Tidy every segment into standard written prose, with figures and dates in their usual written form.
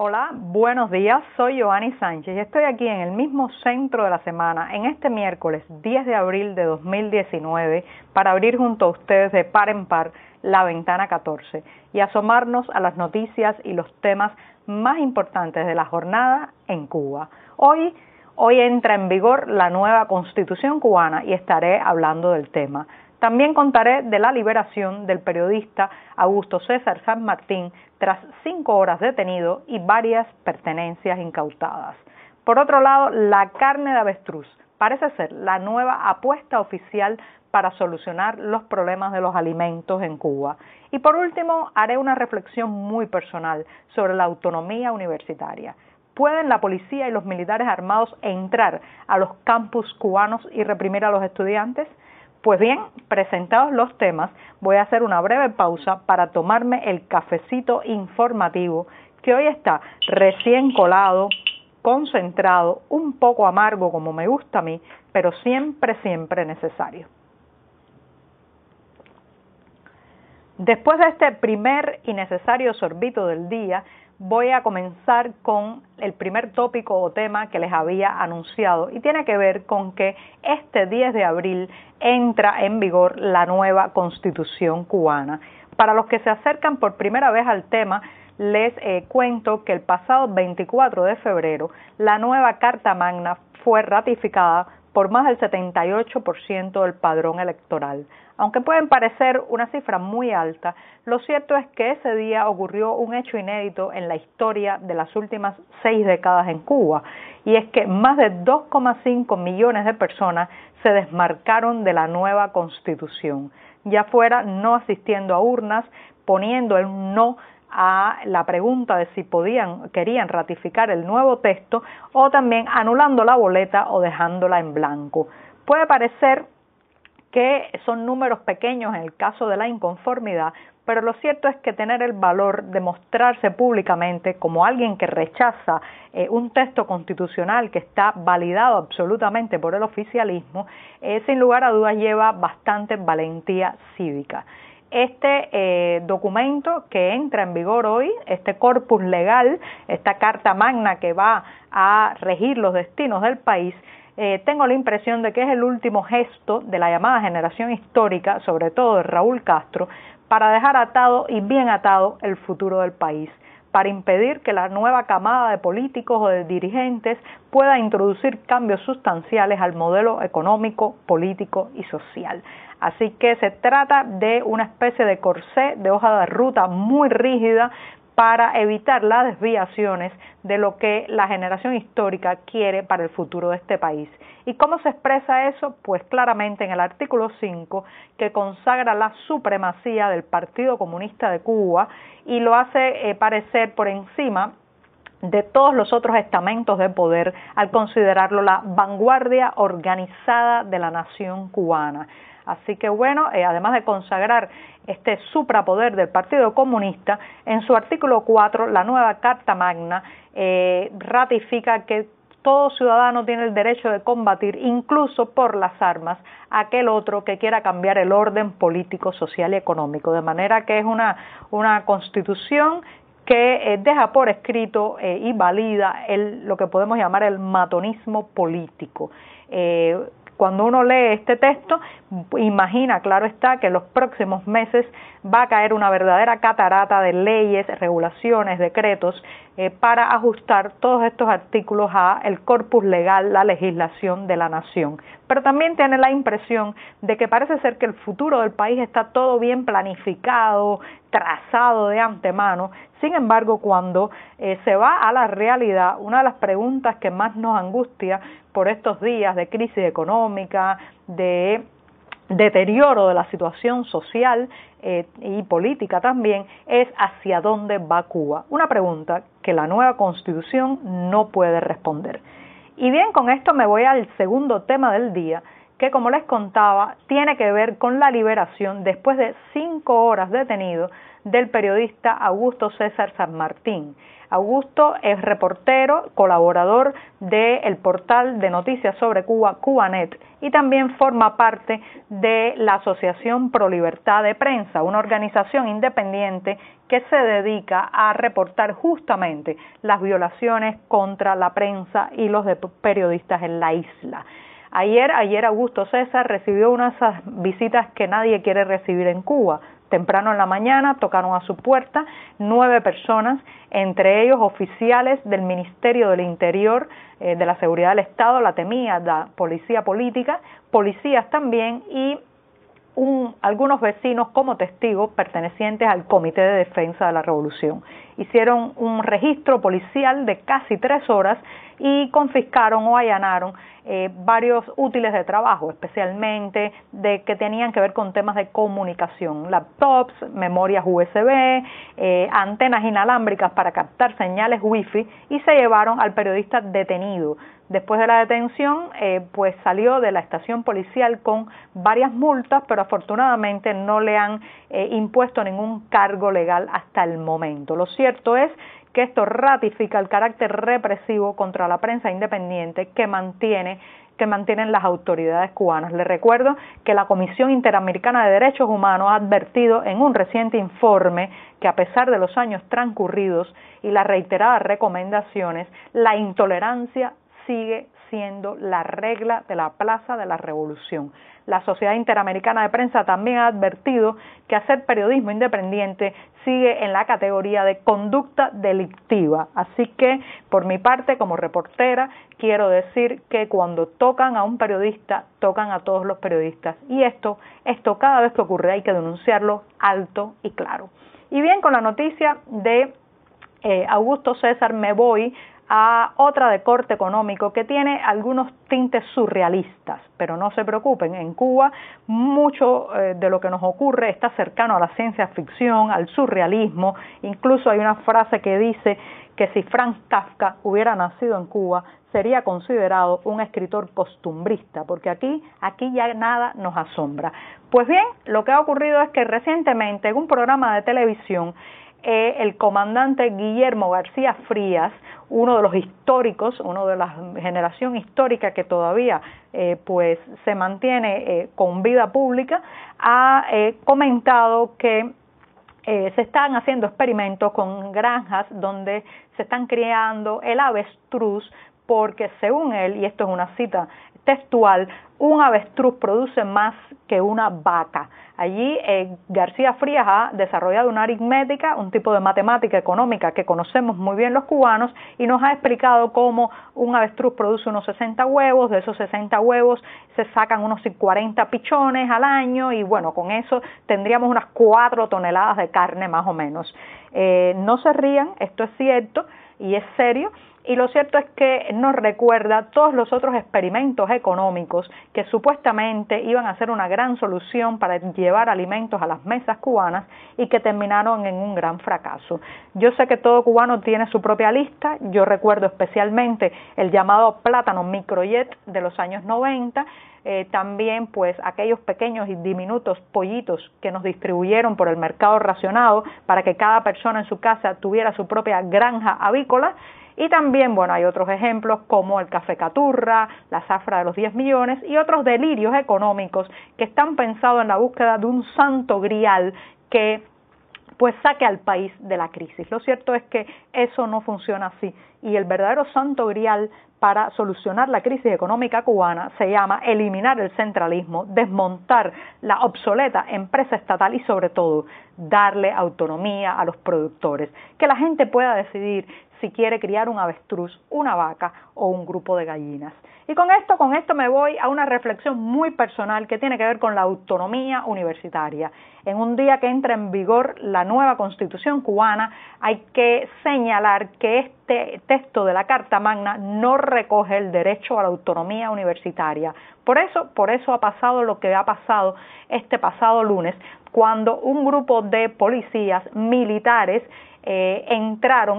Hola, buenos días, soy Joanny Sánchez y estoy aquí en el mismo centro de la semana, en este miércoles 10 de abril de 2019, para abrir junto a ustedes de par en par la ventana 14 y asomarnos a las noticias y los temas más importantes de la jornada en Cuba. Hoy entra en vigor la nueva Constitución cubana y estaré hablando del tema. También contaré de la liberación del periodista Augusto César San Martín tras 5 horas detenido y varias pertenencias incautadas. Por otro lado, la carne de avestruz parece ser la nueva apuesta oficial para solucionar los problemas de los alimentos en Cuba. Y por último, haré una reflexión muy personal sobre la autonomía universitaria. ¿Pueden la policía y los militares armados entrar a los campus cubanos y reprimir a los estudiantes? Pues bien, presentados los temas, voy a hacer una breve pausa para tomarme el cafecito informativo que hoy está recién colado, concentrado, un poco amargo como me gusta a mí, pero siempre necesario. Después de este primer y necesario sorbito del día, voy a comenzar con el primer tópico o tema que les había anunciado y tiene que ver con que este 10 de abril entra en vigor la nueva Constitución cubana. Para los que se acercan por primera vez al tema, les cuento que el pasado 24 de febrero la nueva Carta Magna fue ratificada por más del 78% del padrón electoral. Aunque pueden parecer una cifra muy alta, lo cierto es que ese día ocurrió un hecho inédito en la historia de las últimas 6 décadas en Cuba, y es que más de 2,5 millones de personas se desmarcaron de la nueva Constitución, ya fuera no asistiendo a urnas, poniendo el no a la pregunta de si querían ratificar el nuevo texto, o también anulando la boleta o dejándola en blanco. Puede parecer que son números pequeños en el caso de la inconformidad, pero lo cierto es que tener el valor de mostrarse públicamente como alguien que rechaza un texto constitucional que está validado absolutamente por el oficialismo, sin lugar a dudas lleva bastante valentía cívica. Este documento que entra en vigor hoy, este corpus legal, esta Carta Magna que va a regir los destinos del país, tengo la impresión de que es el último gesto de la llamada generación histórica, sobre todo de Raúl Castro, para dejar atado y bien atado el futuro del país, para impedir que la nueva camada de políticos o de dirigentes pueda introducir cambios sustanciales al modelo económico, político y social. Así que se trata de una especie de corsé, de hoja de ruta muy rígida para evitar las desviaciones de lo que la generación histórica quiere para el futuro de este país. ¿Y cómo se expresa eso? Pues claramente en el artículo 5, que consagra la supremacía del Partido Comunista de Cuba y lo hace parecer por encima de todos los otros estamentos de poder al considerarlo la vanguardia organizada de la nación cubana. Así que bueno, además de consagrar este suprapoder del Partido Comunista, en su artículo 4, la nueva Carta Magna ratifica que todo ciudadano tiene el derecho de combatir, incluso por las armas, a aquel otro que quiera cambiar el orden político, social y económico. De manera que es una constitución que deja por escrito y valida lo que podemos llamar el matonismo político. Cuando uno lee este texto, imagina, claro está, que en los próximos meses va a caer una verdadera catarata de leyes, regulaciones, decretos, para ajustar todos estos artículos a el corpus legal, la legislación de la nación. Pero también tiene la impresión de que parece ser que el futuro del país está todo bien planificado, trazado de antemano. Sin embargo, cuando se va a la realidad, una de las preguntas que más nos angustia por estos días de crisis económica, de deterioro de la situación social y política también, es hacia dónde va Cuba. Una pregunta que la nueva Constitución no puede responder. Y bien, con esto me voy al segundo tema del día, que, como les contaba, tiene que ver con la liberación después de 5 horas detenido del periodista Augusto César San Martín. Augusto es reportero, colaborador del portal de noticias sobre Cuba, Cubanet, y también forma parte de la Asociación Pro Libertad de Prensa, una organización independiente que se dedica a reportar justamente las violaciones contra la prensa y los periodistas en la isla. Ayer Augusto César recibió una de esas visitas que nadie quiere recibir en Cuba. Temprano en la mañana tocaron a su puerta 9 personas, entre ellos oficiales del Ministerio del Interior, de la Seguridad del Estado, la temida, la policía política, policías también y algunos vecinos como testigos pertenecientes al Comité de Defensa de la Revolución. Hicieron un registro policial de casi 3 horas y confiscaron o allanaron varios útiles de trabajo, especialmente de que tenían que ver con temas de comunicación, laptops, memorias USB, antenas inalámbricas para captar señales wifi, y se llevaron al periodista detenido. Después de la detención, pues salió de la estación policial con varias multas, pero afortunadamente no le han impuesto ningún cargo legal hasta el momento. Lo cierto es que esto ratifica el carácter represivo contra la prensa independiente que mantienen las autoridades cubanas. Les recuerdo que la Comisión Interamericana de Derechos Humanos ha advertido en un reciente informe que, a pesar de los años transcurridos y las reiteradas recomendaciones, la intolerancia sigue siendo la regla de la Plaza de la Revolución. La Sociedad Interamericana de Prensa también ha advertido que hacer periodismo independiente sigue en la categoría de conducta delictiva. Así que, por mi parte, como reportera, quiero decir que cuando tocan a un periodista, tocan a todos los periodistas. Y esto cada vez que ocurre hay que denunciarlo alto y claro. Y bien, con la noticia de Augusto César me voy a otra de corte económico que tiene algunos tintes surrealistas, pero no se preocupen, en Cuba mucho de lo que nos ocurre está cercano a la ciencia ficción, al surrealismo. Incluso hay una frase que dice que si Franz Kafka hubiera nacido en Cuba sería considerado un escritor costumbrista, porque aquí ya nada nos asombra. Pues bien, lo que ha ocurrido es que recientemente en un programa de televisión el comandante Guillermo García Frías, uno de los históricos, uno de la generación histórica que todavía pues se mantiene con vida pública, ha comentado que se están haciendo experimentos con granjas donde se están criando el avestruz, porque según él, y esto es una cita textual, un avestruz produce más que una vaca. Allí García Frías ha desarrollado una aritmética, un tipo de matemática económica que conocemos muy bien los cubanos, y nos ha explicado cómo un avestruz produce unos 60 huevos, de esos 60 huevos se sacan unos 40 pichones al año, y bueno, con eso tendríamos unas 4 toneladas de carne más o menos. No se rían, esto es cierto y es serio. Y lo cierto es que nos recuerda todos los otros experimentos económicos que supuestamente iban a ser una gran solución para llevar alimentos a las mesas cubanas y que terminaron en un gran fracaso. Yo sé que todo cubano tiene su propia lista. Yo recuerdo especialmente el llamado plátano microjet de los años 90, también pues aquellos pequeños y diminutos pollitos que nos distribuyeron por el mercado racionado para que cada persona en su casa tuviera su propia granja avícola. Y también, bueno, hay otros ejemplos como el café caturra, la zafra de los 10 millones y otros delirios económicos que están pensados en la búsqueda de un santo grial que pues saque al país de la crisis. Lo cierto es que eso no funciona así, y el verdadero santo grial para solucionar la crisis económica cubana se llama eliminar el centralismo, desmontar la obsoleta empresa estatal y sobre todo darle autonomía a los productores, que la gente pueda decidir si quiere criar un avestruz, una vaca o un grupo de gallinas. Y con esto me voy a una reflexión muy personal que tiene que ver con la autonomía universitaria. En un día que entra en vigor la nueva Constitución cubana, hay que señalar que este texto de la Carta Magna no recoge el derecho a la autonomía universitaria. Por eso ha pasado lo que ha pasado este pasado lunes, cuando un grupo de policías militares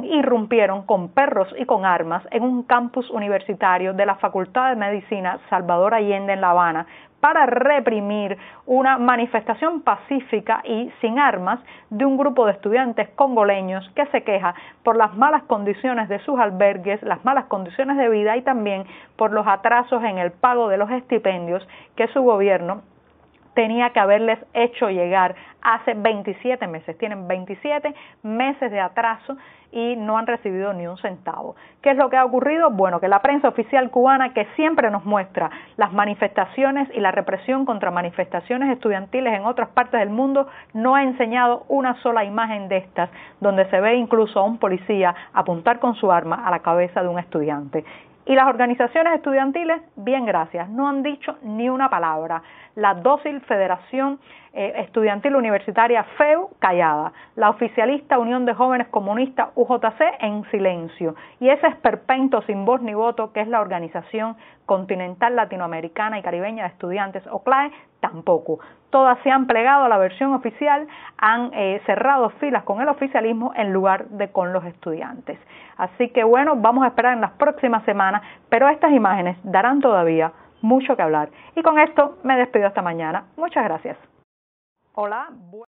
irrumpieron con perros y con armas en un campus universitario de la Facultad de Medicina Salvador Allende en La Habana para reprimir una manifestación pacífica y sin armas de un grupo de estudiantes congoleños que se queja por las malas condiciones de sus albergues, las malas condiciones de vida y también por los atrasos en el pago de los estipendios que su gobierno tenía que haberles hecho llegar hace 27 meses. Tienen 27 meses de atraso y no han recibido ni un centavo. ¿Qué es lo que ha ocurrido? Bueno, que la prensa oficial cubana, que siempre nos muestra las manifestaciones y la represión contra manifestaciones estudiantiles en otras partes del mundo, no ha enseñado una sola imagen de estas, donde se ve incluso a un policía apuntar con su arma a la cabeza de un estudiante. Y las organizaciones estudiantiles, bien gracias, no han dicho ni una palabra. La dócil Federación Estudiantil Universitaria FEU callada, la oficialista Unión de Jóvenes Comunistas UJC en silencio y ese esperpento sin voz ni voto que es la Organización Continental Latinoamericana y Caribeña de Estudiantes OCLAE tampoco. Todas se han plegado a la versión oficial, han cerrado filas con el oficialismo en lugar de con los estudiantes. Así que bueno, vamos a esperar en las próximas semanas, pero estas imágenes darán todavía mucho que hablar. Y con esto me despido hasta mañana. Muchas gracias. Hola.